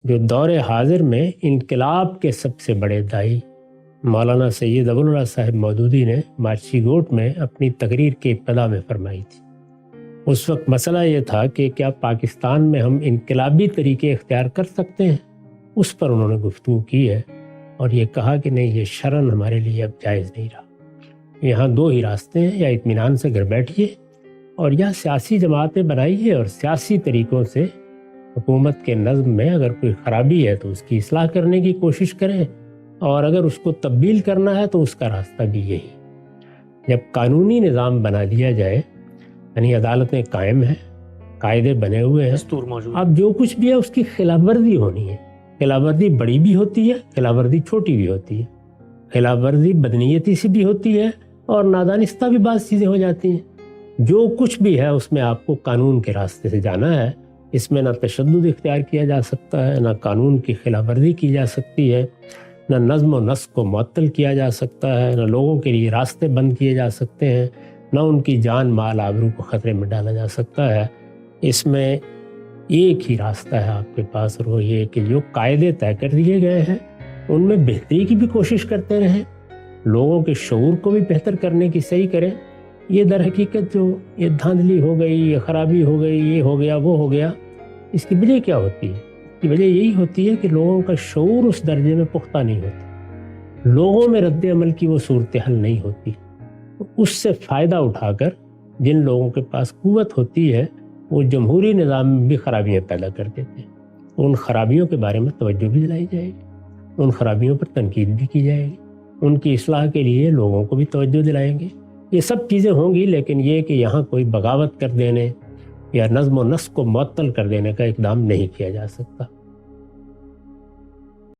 جو دور حاضر میں انقلاب کے سب سے بڑے دائی مولانا سید ابوالعلا صاحب مودودی نے مارچی گوٹ میں اپنی تقریر کے ابتدا میں فرمائی تھی۔ اس وقت مسئلہ یہ تھا کہ کیا پاکستان میں ہم انقلابی طریقے اختیار کر سکتے ہیں، اس پر انہوں نے گفتگو کی ہے اور یہ کہا کہ نہیں، یہ شرعاً ہمارے لیے اب جائز نہیں رہا۔ یہاں دو ہی راستے ہیں، یا اطمینان سے گھر بیٹھیے اور یا سیاسی جماعتیں بنائیے اور سیاسی طریقوں سے حکومت کے نظم میں اگر کوئی خرابی ہے تو اس کی اصلاح کرنے کی کوشش کریں، اور اگر اس کو تبدیل کرنا ہے تو اس کا راستہ بھی یہی۔ جب قانونی نظام بنا دیا جائے، یعنی عدالتیں قائم ہیں، قاعدے بنے ہوئے ہیں، دستور موجود، اب جو کچھ بھی ہے اس کی خلاف ورزی ہونی ہے۔ خلاف ورزی بڑی بھی ہوتی ہے، خلاف ورزی چھوٹی بھی ہوتی ہے، خلاف ورزی بدنیتی سے بھی ہوتی ہے اور نادانستہ بھی بعض چیزیں ہو جاتی ہیں۔ جو کچھ بھی ہے اس میں آپ کو قانون کے راستے سے جانا ہے۔ اس میں نہ تشدد اختیار کیا جا سکتا ہے، نہ قانون کی خلاف ورزی کی جا سکتی ہے، نہ نظم و نسق کو معطل کیا جا سکتا ہے، نہ لوگوں کے لیے راستے بند کیے جا سکتے ہیں، نہ ان کی جان مال آبرو کو خطرے میں ڈالا جا سکتا ہے۔ اس میں ایک ہی راستہ ہے آپ کے پاس، اور وہ یہ کہ جو قاعدے طے کر دیے گئے ہیں ان میں بہتری کی بھی کوشش کرتے رہیں، لوگوں کے شعور کو بھی بہتر کرنے کی صحیح کریں۔ یہ در حقیقت جو یہ دھاندلی ہو گئی، یہ خرابی ہو گئی، یہ ہو گیا وہ ہو گیا، اس کی وجہ کیا ہوتی ہے؟ اس کی وجہ یہی ہوتی ہے کہ لوگوں کا شعور اس درجے میں پختہ نہیں ہوتا، لوگوں میں رد عمل کی وہ صورتحال نہیں ہوتی۔ اس سے فائدہ اٹھا کر جن لوگوں کے پاس قوت ہوتی ہے وہ جمہوری نظام میں بھی خرابیاں پیدا کر دیتے ہیں۔ ان خرابیوں کے بارے میں توجہ بھی دلائی جائے گی، ان خرابیوں پر تنقید بھی کی جائے گی، ان کی اصلاح کے لیے لوگوں کو بھی توجہ دلائیں گے۔ یہ سب چیزیں ہوں گی، لیکن یہ کہ یہاں کوئی بغاوت کر دینے یا نظم و نسق کو معطل کر دینے کا اقدام نہیں کیا جا سکتا۔